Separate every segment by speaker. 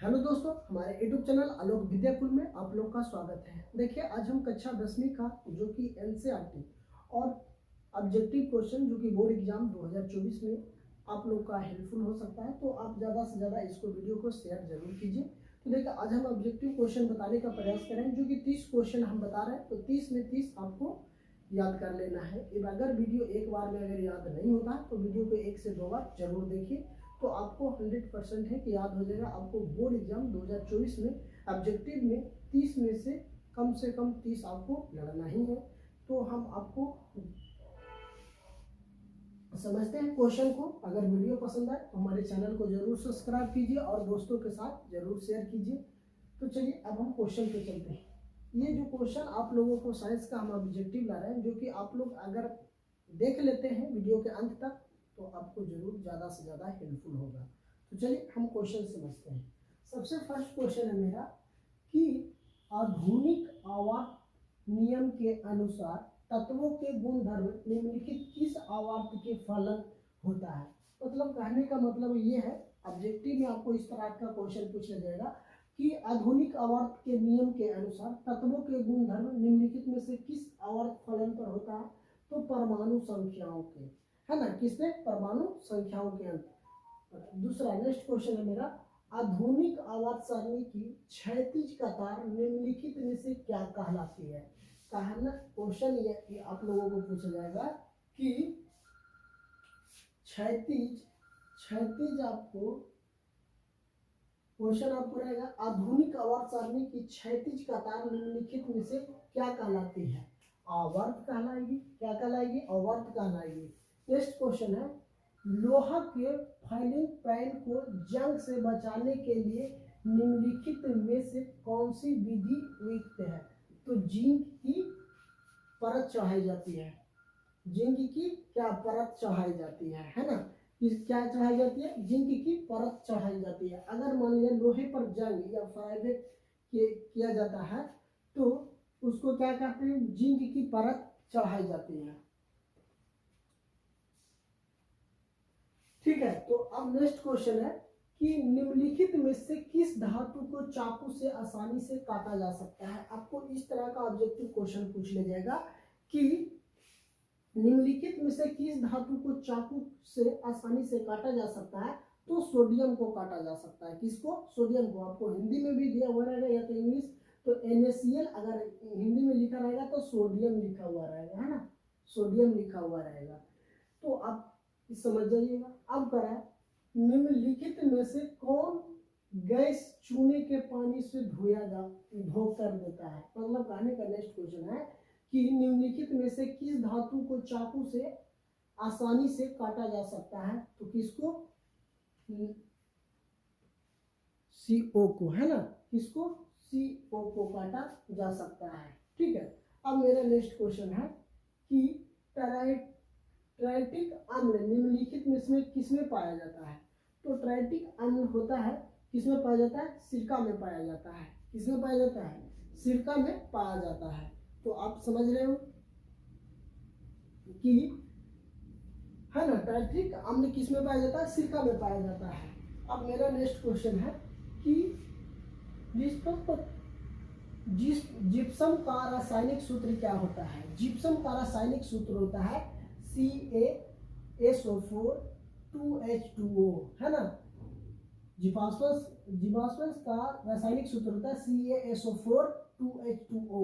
Speaker 1: Hello दोस्तों, हमारे YouTube channel आलोक विद्याकुल में आप लोग का स्वागत है। देखिए, आज हम कक्षा 10वीं का जो कि एनसीईआरटी और ऑब्जेक्टिव क्वेश्चन जो कि बोर्ड एग्जाम 2024 में आप लोग का हेल्पफुल हो सकता है, तो आप ज़्यादा से ज़्यादा इसको वीडियो को शेयर जरूर कीजिए। तो देखिए, आज हम ऑब्जेक्टिव क्वेश्चन बताने का प्रयास करें, जो कि 30 क्वेश्चन हम बता रहे हैं, तो 30 में 30 आपको याद कर लेना है। अगर वीडियो एक बार में अगर याद नहीं होता तो वीडियो को 1 से 2 बार जरूर देखिए, तो आपको 100% है कि याद हो जाएगा। आपको बोर्ड एग्जाम 2024 में ऑब्जेक्टिव में 30 में से कम 30 आपको लड़ना ही है। तो हम आपको समझते हैं क्वेश्चन को। अगर वीडियो पसंद आए तो हमारे चैनल को जरूर सब्सक्राइब कीजिए और दोस्तों के साथ जरूर शेयर कीजिए। तो चलिए, अब हम क्वेश्चन पे चलते हैं। ये जो क्वेश्चन आप लोगों को साइंस का हम ऑब्जेक्टिव ला रहे हैं, जो कि आप लोग अगर देख लेते हैं वीडियो के अंत तक तो आपको जरूर ज़्यादा से ज़्यादा हेल्पफुल होगा। तो चलिए हम क्वेश्चन समझते हैं। सबसे फर्स्ट क्वेश्चन है मेरा कि आधुनिक आवर्त नियम के अनुसार तत्वों के गुणधर्म निम्नलिखित किस आवर्त के फलन होता है। मतलब कहने का मतलब ये है, ऑब्जेक्टिव में आपको इस तरह का क्वेश्चन पूछा जाएगा कि आधुनिक आवर्त के नियम के अनुसार तत्वों के गुणधर्म निम्नलिखित में से किस आवर्त फलन पर होता है। तो परमाणु संख्याओं के, है ना, किसने, परमाणु संख्याओं के अंत। दूसरा नेक्स्ट क्वेश्चन है मेरा, आधुनिक आवर्त सारणी की क्षैतिज कतार निम्नलिखित में से क्या कहलाती है। कहना क्वेश्चन ये आप लोगों को पूछा जाएगा कि क्षैतिज आपको क्वेश्चन आपको रहेगा, आधुनिक आवर्त सारणी की क्षैतिज कतार निम्नलिखित में से क्या कहलाती है। आवर्त कहलाएगी, क्या कहलाएगी, आवर्त कहलाएगी। नेक्स्ट क्वेश्चन है, लोहा के फाइलिंग पैन को जंग से बचाने के लिए निम्नलिखित में से कौन सी विधि उपयुक्त है। तो जिंक की परत चढ़ाई जाती है, जिंक की क्या परत चढ़ाई जाती है ना, क्या चढ़ाई जाती है, जिंक की परत चढ़ाई जाती है। अगर मान लिया लोहे पर जंग या फाइबर किया जाता है तो उसको क्या कहते हैं, जिंक की परत चढ़ाई जाती है। ठीक है, तो अब नेक्स्ट क्वेश्चन है कि निम्नलिखित में से किस धातु को चाकू से आसानी से काटा जा सकता है। आपको इस तरह का ऑब्जेक्टिव क्वेश्चन पूछ लिया जाएगा कि निम्नलिखित में से किस धातु को चाकू से आसानी से काटा जा सकता है। तो सोडियम को काटा जा सकता है। किसको, सोडियम को। आपको हिंदी में भी दिया हुआ रहेगा या तो इंग्लिश, तो NaCl अगर हिंदी में लिखा रहेगा तो सोडियम लिखा हुआ रहेगा, है ना, सोडियम लिखा हुआ रहेगा। तो आप समझ जाइएगा। अब करें, निम्नलिखित में से कौन गैस चूने के पानी से धो कर देता है। मतलब कहने का नेक्स्ट क्वेश्चन है कि निम्नलिखित में से किस धातु को चाकू से आसानी से काटा जा सकता है। तो किसको, CO को, है ना, किसको, CO को काटा जा सकता है। ठीक है, अब मेरा नेक्स्ट क्वेश्चन है कि ट्राइटिक अम्ल निम्नलिखित में से किसमें पाया जाता है। तो ट्राइटिक अम्ल होता है, किसमें पाया जाता है, सिरका में पाया जाता है। किसमें पाया जाता है, सिरका में पाया जाता है। तो आप समझ रहे हो कि, है ना, ट्राइटिक अम्ल किसमें पाया जाता है, सिरका में पाया जाता है। अब मेरा नेक्स्ट क्वेश्चन है कि जिप्सम का रासायनिक सूत्र क्या होता है। जिप्सम का रासायनिक सूत्र होता है CaSO4 2H2O, है ना। जिप्सम का रासायनिक सूत्र होता है CaSO4 2H2O।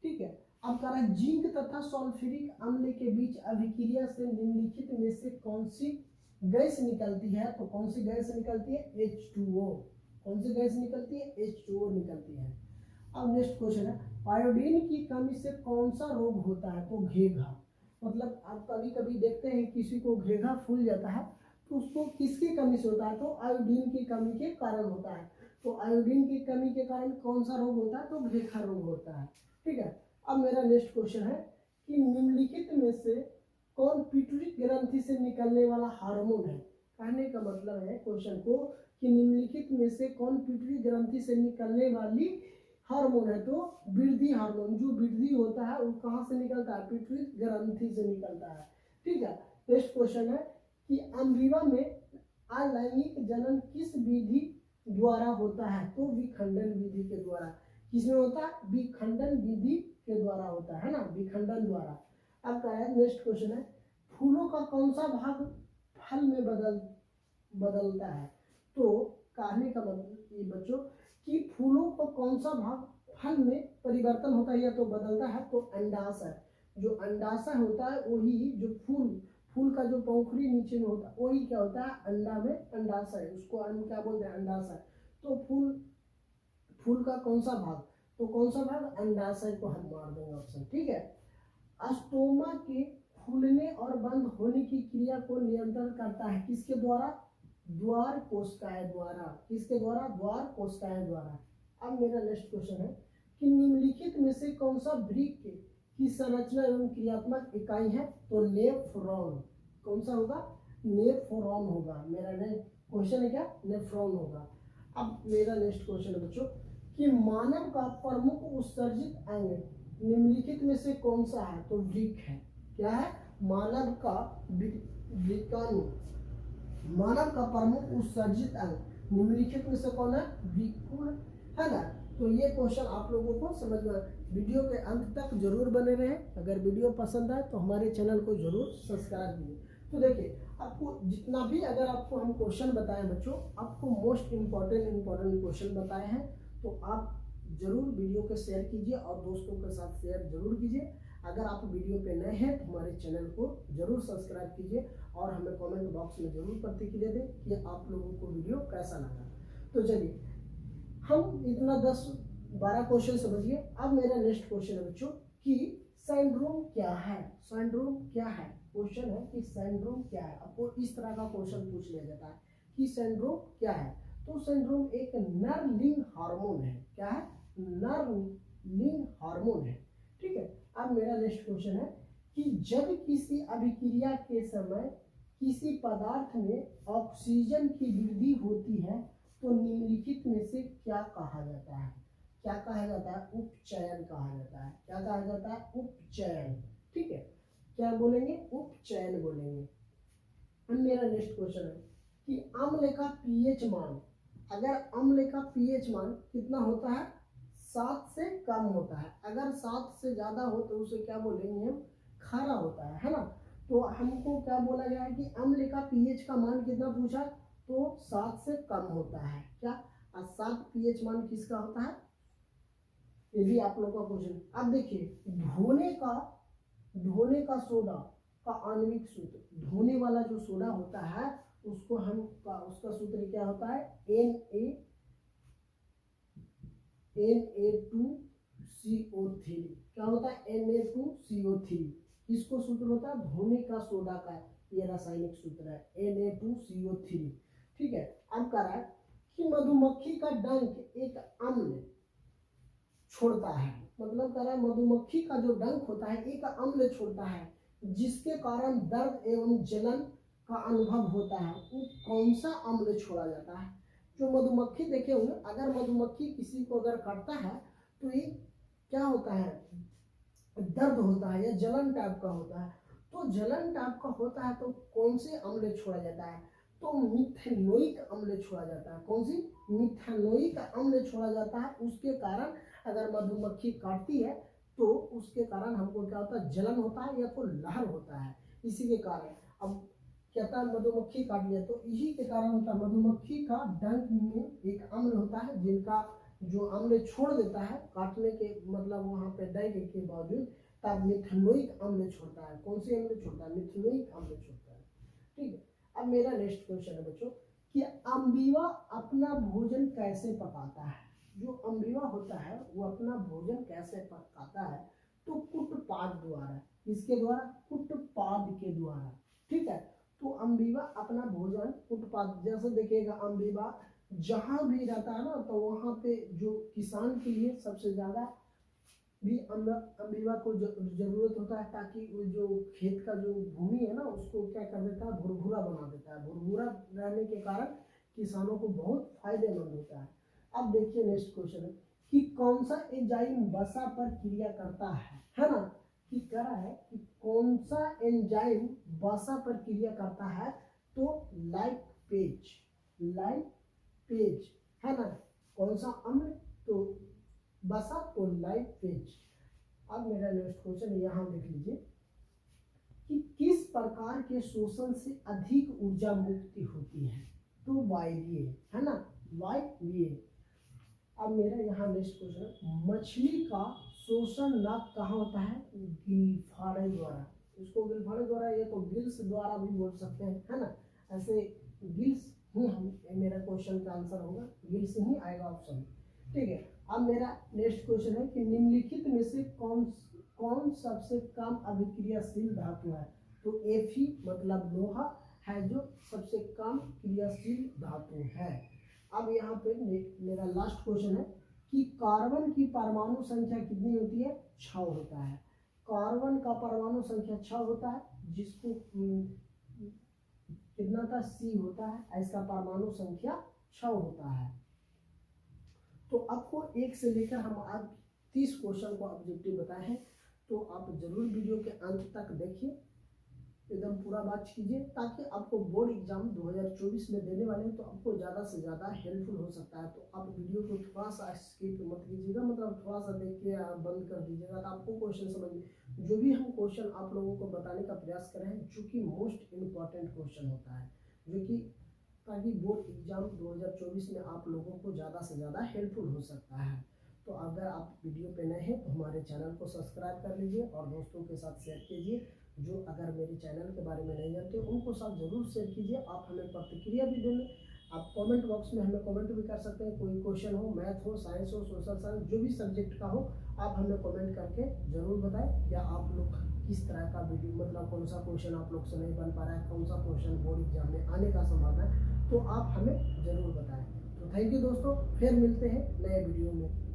Speaker 1: ठीक है, अब कह रहा है जिंक तथा सल्फ्यूरिक अम्ल के बीच अभिक्रिया से निम्नलिखित में से कौन सी गैस निकलती है। तो कौन सी गैस निकलती है, H2O। कौन सी गैस निकलती है, H2O निकलती है। अब नेक्स्ट क्वेश्चन है, आयोडीन की कमी से कौन सा रोग होता है। तो घेघा। मतलब आप कभी कभी देखते हैं किसी को घेघा फूल जाता है तो उसको किसकी कमी से होता है। तो आयोडीन की कमी के कारण होता है। तो आयोडीन की कमी के कारण कौन सा रोग होता है, तो घेघा रोग होता है। ठीक है, अब मेरा नेक्स्ट क्वेश्चन है कि निम्नलिखित में से कौन पिट्यूटरी ग्रंथि से निकलने वाला हार्मोन है। कहने का मतलब है क्वेश्चन को कि निम्नलिखित में से कौन पिट्यूटरी ग्रंथि से निकलने वाली हार्मोन है। तो वृद्धि हार्मोन, जो वृद्धि होता है वो कहाँ से निकलता है, पिट्यूटरी ग्रंथि से निकलता है। ठीक है, नेक्स्ट क्वेश्चन है कि अम्बिवा में अलैंगिक जनन किस विधि द्वारा होता है, तो विखंडन विधि के द्वारा। किसमें होता है? विखंडन विधि के द्वारा होता है ना, विखंडन द्वारा। अब क्या है, नेक्स्ट क्वेश्चन है, फूलों का कौन सा भाग फल में बदलता है? तो कहने का मतलब ये बच्चों कि फूलों का कौन सा भाग फल में परिवर्तन होता है या तो बदलता है, तो अंडाशय। जो अंडाशय होता है वही जो फूल का जो पंखुड़ी नीचे में होता है वही क्या होता है, अंडा में अंडाशय, उसको हम क्या बोलते हैं, अंडाशय। तो फूल का कौन सा भाग, तो कौन सा भाग, अंडाशय को हम मार देंगे ऑप्शन, ठीक है। अस्टोमा के फूलने और बंद होने की क्रिया को नियंत्रण करता है किसके द्वारा? द्वार कोशिकाएं द्वारा। किसके द्वारा? द्वार कोशिकाएं द्वारा। अब मेरा नेक्स्ट क्वेश्चन है कि निम्नलिखित में से कौन सा वृक्क की संरचना एवं क्रियात्मक इकाई है? तो नेफ्रॉन। कौन सा होगा? नेफ्रॉन होगा। मेरा क्वेश्चन है क्या? नेफ्रॉन होगा। अब मेरा नेक्स्ट क्वेश्चन है बच्चों कि मानव का प्रमुख उत्सर्जित अंग निम्नलिखित में से कौन सा है? तो वृक्क है। क्या है? मानव का वृक्काणु, मानव का प्रमुख उत्सर्जित अंग निम्नलिखित में से कौन है? वृक्क है ना। तो ये क्वेश्चन आप लोगों को समझ में, वीडियो के अंत तक जरूर बने रहे। अगर वीडियो पसंद आए तो हमारे चैनल को जरूर सब्सक्राइब कीजिए। तो देखिए आपको जितना भी अगर आपको हम क्वेश्चन बताएं बच्चों, आपको मोस्ट इम्पॉर्टेंट क्वेश्चन बताए हैं, तो आप जरूर वीडियो को शेयर कीजिए और दोस्तों के साथ शेयर जरूर कीजिए। अगर आप वीडियो पे नए हैं तो हमारे चैनल को जरूर सब्सक्राइब कीजिए और हमें कमेंट बॉक्स में जरूर प्रतिक्रिया दें कि आप लोगों को वीडियो कैसा लगा। तो चलिए हम इतना 10-12 क्वेश्चन समझिए। अब मेरा नेक्स्ट क्वेश्चन है बच्चों कि सिंड्रोम क्या है? सिंड्रोम क्या है? क्वेश्चन है कि सिंड्रोम क्या है। आपको इस तरह का क्वेश्चन पूछ लिया जाता है कि सिंड्रोम क्या है। तो सिंड्रोम एक नर लिंग हार्मोन है। क्या है? नर लिंग हार्मोन है, ठीक है। अब मेरा नेक्स्ट क्वेश्चन है कि जब किसी अभिक्रिया के समय किसी पदार्थ में ऑक्सीजन की वृद्धि होती है तो निम्नलिखित में से क्या कहा जाता है? क्या कहा जाता है? उपचयन कहा जाता है। क्या कहा जाता है? उपचयन, ठीक है। क्या बोलेंगे? उपचयन बोलेंगे। अब मेरा नेक्स्ट क्वेश्चन है कि अम्ल का पीएच मान, अगर अम्ल का पीएच मान कितना होता है? 7 से कम होता है। अगर 7 से ज्यादा हो तो उसे क्या बोलेंगे हम? खारा होता है ना। तो हमको क्या बोला गया है कि अम्ल का पीएच का मान कितना पूछा? तो 7 से कम होता है। क्या? 7 पीएच मान किसका होता है? ये भी आप लोगों का क्वेश्चन। अब देखिए धोने का सोडा का आणविक सूत्र, धोने वाला जो सोडा होता है उसको हम उसका सूत्र क्या होता है? Na2CO3। क्या होता है? Na2CO3। इसको सूत्र होता है धोने का सोडा का, ये रासायनिक सूत्र है Na2CO3, ठीक है। अब कह रहा है कि मधुमक्खी का डंक एक अम्ल छोड़ता है, मतलब कह रहा है मधुमक्खी का जो डंक होता है एक अम्ल छोड़ता है जिसके कारण दर्द एवं जलन का अनुभव होता है। वो कौन सा अम्ल छोड़ा जाता है? जो मधुमक्खी देखे होंगे, अगर मधुमक्खी किसी को अगर काटता है तो ये क्या होता है? दर्द होता है या जलन टाइप का होता है। तो जलन टाइप का होता है तो कौन से अम्ल छोड़ा जाता है? तो मिथेनोइक अम्ल छोड़ा जाता है। कौन सी? मिथेनोइक अम्ल छोड़ा जाता है। उसके कारण अगर मधुमक्खी काटती है तो उसके कारण हमको क्या होता है? जलन होता है या तो लहर होता है। इसी के कारण अब कहता है मधुमक्खी काट लिया तो इसी के कारण होता है। मधुमक्खी का डंक में एक अम्ल होता है जिनका जो अम्ल छोड़ देता है काटने के, मतलब वहां पे डंक के बावजूद, तब मिथेनोइक अम्ल छोड़ता है। कौन सी अम्ल छोड़ता है? मिथेनोइक अम्ल छोड़ता है, ठीक है। अब मेरा नेक्स्ट क्वेश्चन है बच्चों कि अम्बिवा अपना भोजन कैसे पकाता है? जो अम्बिवा होता है वो अपना भोजन कैसे पकाता है? तो कुटपाद द्वारा। किसके द्वारा? कुटपाद के द्वारा, ठीक है। तो अम्बिवा अपना भोजन कुटपाद, जैसे देखिएगा अम्बिवा जहां भी रहता है ना तो वहां पे जो किसान के लिए सबसे ज्यादा भी अम्बिवा को जरूरत होता है, ताकि वो जो खेत का जो भूमि है ना उसको क्या कर देता है? भुरभुरा बना देता है। भुरभुरा रहने के कारण किसानों को बहुत फायदेमंद होता है। अब देखिए नेक्स्ट क्वेश्चन है कि कौन सा एंजाइम वसा पर क्रिया करता है ना। कि कह रहा है कि कौन सा एंजाइम वसा पर क्रिया करता है? तो लाइपेज है ना। कौन सा अम्ल, तो बसा, तो लाइफ पेज। अब मेरा नेक्स्ट क्वेश्चन यहाँ देख लीजिए कि किस प्रकार के शोषण से अधिक ऊर्जा मुक्ति होती है, तो वायवीय, है ना, वायवीय। अब मेरा यहाँ नेक्स्ट क्वेश्चन है, मछली का शोषण नाक कहाँ होता है, गिलफाड़े द्वारा। इसको गिलफाड़े द्वारा, ये तो गिल्स द्वारा भी बोल सकते हैं, है ना। ऐसे गिल्स ही हम, मेरा क्वेश्चन का आंसर होगा, गिल्स ही आएगा ऑप्शन, ठीक है। अब मेरा नेक्स्ट क्वेश्चन है कि निम्नलिखित में से कौन सबसे कम अभिक्रियाशील धातु है, तो Fe मतलब लोहा है जो सबसे कम क्रियाशील धातु है। अब यहाँ पे मेरा लास्ट क्वेश्चन है कि कार्बन की परमाणु संख्या कितनी होती है, 6 होता है। कार्बन का परमाणु संख्या 6 होता है, जिसको कितना था, C होता है, इसका परमाणु संख्या 6 होता है। तो आपको 1 से लेकर हम आज 30 क्वेश्चन को ऑब्जेक्टिव बताए हैं, तो आप जरूर वीडियो के अंत तक देखिए, एकदम पूरा बात कीजिए, ताकि आपको बोर्ड एग्जाम 2024 में देने वाले हैं, तो आपको ज़्यादा से ज़्यादा हेल्पफुल हो सकता है। तो आप वीडियो को थोड़ा सा स्किप मत कीजिएगा, मतलब थोड़ा सा देख के बंद कर दीजिएगा, तो आपको क्वेश्चन समझ में, जो भी हम क्वेश्चन आप लोगों को बताने का प्रयास करें हैं, जो कि मोस्ट इम्पॉर्टेंट क्वेश्चन होता है, जो कि ताकि बोर्ड एग्जाम 2024 में आप लोगों को ज़्यादा से ज़्यादा हेल्पफुल हो सकता है। तो अगर आप वीडियो पे नए हैं तो हमारे चैनल को सब्सक्राइब कर लीजिए और दोस्तों के साथ शेयर कीजिए। जो अगर मेरे चैनल के बारे में नहीं जानते उनको साथ जरूर शेयर कीजिए। आप हमें प्रतिक्रिया भी दें, आप कमेंट बॉक्स में हमें कमेंट भी कर सकते हैं। कोई क्वेश्चन हो, मैथ हो, साइंस हो, सोशल साइंस, जो भी सब्जेक्ट का हो, आप हमें कमेंट करके ज़रूर बताएं। या आप लोग किस तरह का वीडियो, मतलब कौन सा क्वेश्चन आप लोग से नहीं बन पा रहा है, कौन सा क्वेश्चन बोर्ड एग्जाम में आने का संभावना है, तो आप हमें ज़रूर बताएं। तो थैंक यू दोस्तों, फिर मिलते हैं नए वीडियो में।